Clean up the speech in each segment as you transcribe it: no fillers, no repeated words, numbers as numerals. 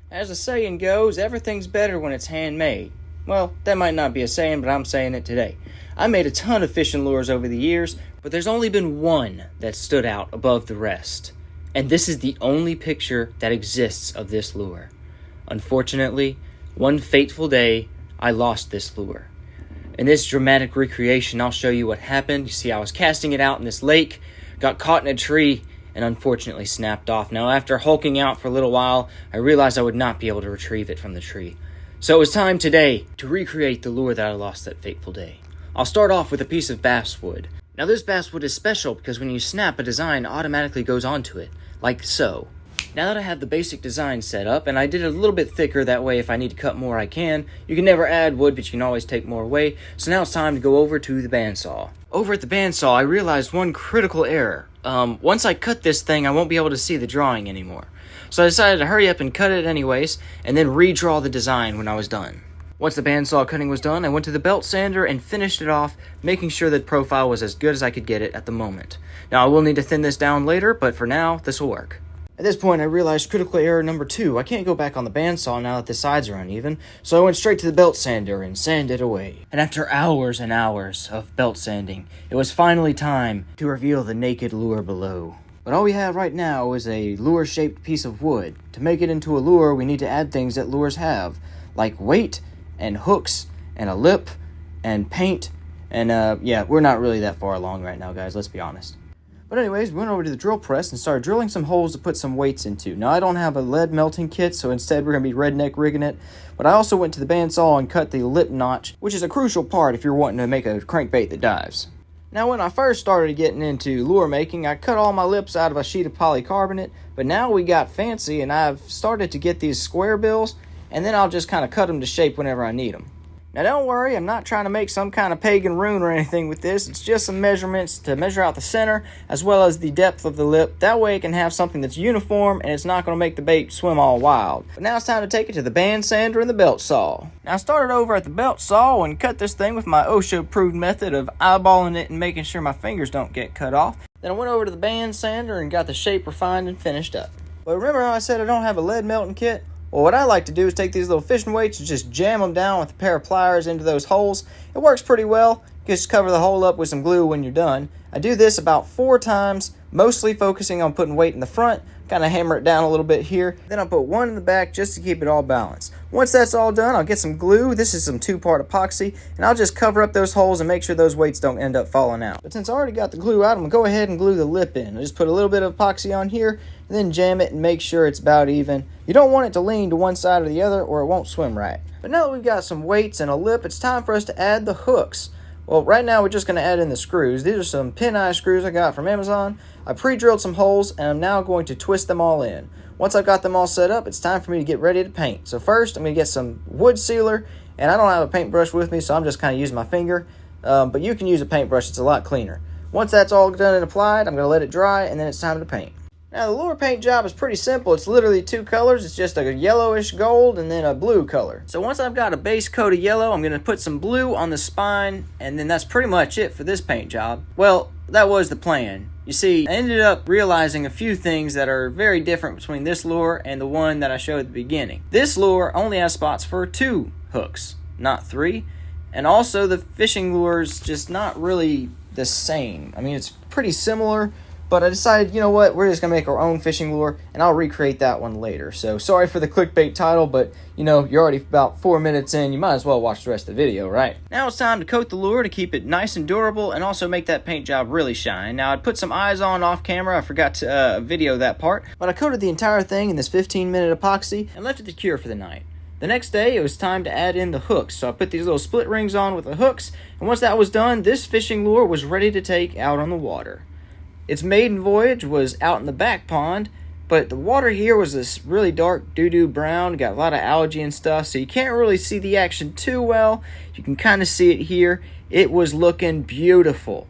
As the saying goes, everything's better when it's handmade. Well, that might not be a saying, but I'm saying it today. I made a ton of fishing lures over the years, but there's only been one that stood out above the rest. And this is the only picture that exists of this lure. Unfortunately, one fateful day, I lost this lure. In this dramatic recreation, I'll show you what happened. You see, I was casting it out in this lake, got caught in a tree, and unfortunately snapped off. Now, after hulking out for a little while, I realized I would not be able to retrieve it from the tree. So it was time today to recreate the lure that I lost that fateful day. I'll start off with a piece of basswood. Now, this basswood is special because when you snap, a design automatically goes onto it, like so. Now that I have the basic design set up, and I did it a little bit thicker, that way if I need to cut more I can. You can never add wood, but you can always take more away. So now it's time to go over to the bandsaw. Over at the bandsaw, I realized one critical error. Once I cut this thing, I won't be able to see the drawing anymore. So I decided to hurry up and cut it anyways, and then redraw the design when I was done. Once the bandsaw cutting was done, I went to the belt sander and finished it off, making sure that profile was as good as I could get it at the moment. Now I will need to thin this down later, but for now, this will work. At this point, I realized critical error number 2. I can't go back on the bandsaw now that the sides are uneven, so I went straight to the belt sander and sanded away. And after hours and hours of belt sanding, it was finally time to reveal the naked lure below. But all we have right now is a lure-shaped piece of wood. To make it into a lure, we need to add things that lures have, like weight, and hooks, and a lip, and paint, and yeah, we're not really that far along right now, guys, let's be honest. But anyways, we went over to the drill press and started drilling some holes to put some weights into. Now, I don't have a lead melting kit, so instead we're going to be redneck rigging it. But I also went to the bandsaw and cut the lip notch, which is a crucial part if you're wanting to make a crankbait that dives. Now, when I first started getting into lure making, I cut all my lips out of a sheet of polycarbonate, but now we got fancy and I've started to get these square bills, and then I'll just kind of cut them to shape whenever I need them. Now don't worry, I'm not trying to make some kind of pagan rune or anything with this. It's just some measurements to measure out the center as well as the depth of the lip. That way it can have something that's uniform and it's not going to make the bait swim all wild. But now it's time to take it to the band sander and the belt saw. Now I started over at the belt saw and cut this thing with my OSHA approved method of eyeballing it and making sure my fingers don't get cut off. Then I went over to the band sander and got the shape refined and finished up. But remember how I said I don't have a lead melting kit? Well, what I like to do is take these little fishing weights and just jam them down with a pair of pliers into those holes. It works pretty well. You just cover the hole up with some glue when you're done. I do this about 4 times, mostly focusing on putting weight in the front, kind of hammer it down a little bit here. Then I'll put one in the back just to keep it all balanced. Once that's all done, I'll get some glue. This is some 2-part epoxy, and I'll just cover up those holes and make sure those weights don't end up falling out. But since I already got the glue out, I'm going to go ahead and glue the lip in. I just put a little bit of epoxy on here, and then jam it and make sure it's about even. You don't want it to lean to one side or the other or it won't swim right. But now that we've got some weights and a lip, it's time for us to add the hooks. Well, right now we're just going to add in the screws. These are some pin-eye screws I got from Amazon. I pre-drilled some holes and I'm now going to twist them all in. Once I've got them all set up, it's time for me to get ready to paint. So first, I'm going to get some wood sealer, and I don't have a paintbrush with me, so I'm just kind of using my finger. But you can use a paintbrush, it's a lot cleaner. Once that's all done and applied, I'm going to let it dry, and then it's time to paint. Now, the lure paint job is pretty simple. It's literally 2 colors. It's just a yellowish gold and then a blue color. So once I've got a base coat of yellow, I'm going to put some blue on the spine, and then that's pretty much it for this paint job. Well, that was the plan. You see, I ended up realizing a few things that are very different between this lure and the one that I showed at the beginning. This lure only has spots for 2 hooks, not 3. And also the fishing lure's just not really the same. I mean, it's pretty similar, but I decided, you know what, we're just going to make our own fishing lure, and I'll recreate that one later. So, sorry for the clickbait title, but, you know, you're already about 4 minutes in. You might as well watch the rest of the video, right? Now it's time to coat the lure to keep it nice and durable and also make that paint job really shine. Now, I'd put some eyes on off camera. I forgot to video that part. But I coated the entire thing in this 15-minute epoxy and left it to cure for the night. The next day, it was time to add in the hooks. So I put these little split rings on with the hooks, and once that was done, this fishing lure was ready to take out on the water. Its maiden voyage was out in the back pond, but the water here was this really dark doo-doo brown, got a lot of algae and stuff, so you can't really see the action too well. You can kind of see it here. It was looking beautiful.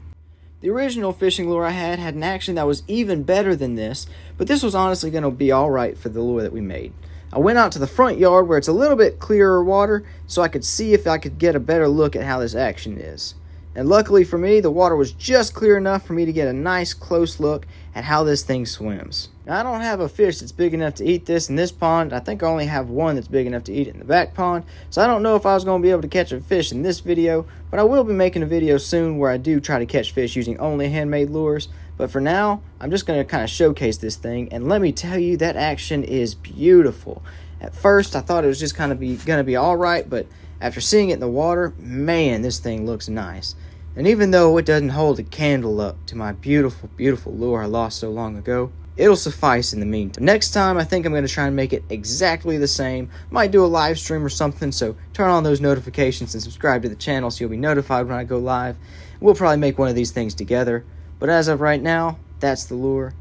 The original fishing lure I had an action that was even better than this, but this was honestly going to be alright for the lure that we made. I went out to the front yard where it's a little bit clearer water, so I could see if I could get a better look at how this action is. And luckily for me, the water was just clear enough for me to get a nice close look at how this thing swims. Now, I don't have a fish that's big enough to eat this in this pond. I think I only have one that's big enough to eat it in the back pond. So I don't know if I was going to be able to catch a fish in this video, but I will be making a video soon where I do try to catch fish using only handmade lures. But for now, I'm just going to kind of showcase this thing, and let me tell you, that action is beautiful. At first, I thought it was just kind of going to be all right, but after seeing it in the water, man, this thing looks nice. And even though it doesn't hold a candle up to my beautiful, beautiful lure I lost so long ago, it'll suffice in the meantime. Next time, I think I'm going to try and make it exactly the same. Might do a live stream or something, so turn on those notifications and subscribe to the channel so you'll be notified when I go live. We'll probably make one of these things together. But as of right now, that's the lure.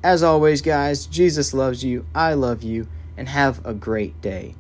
As always, guys, Jesus loves you, I love you, and have a great day.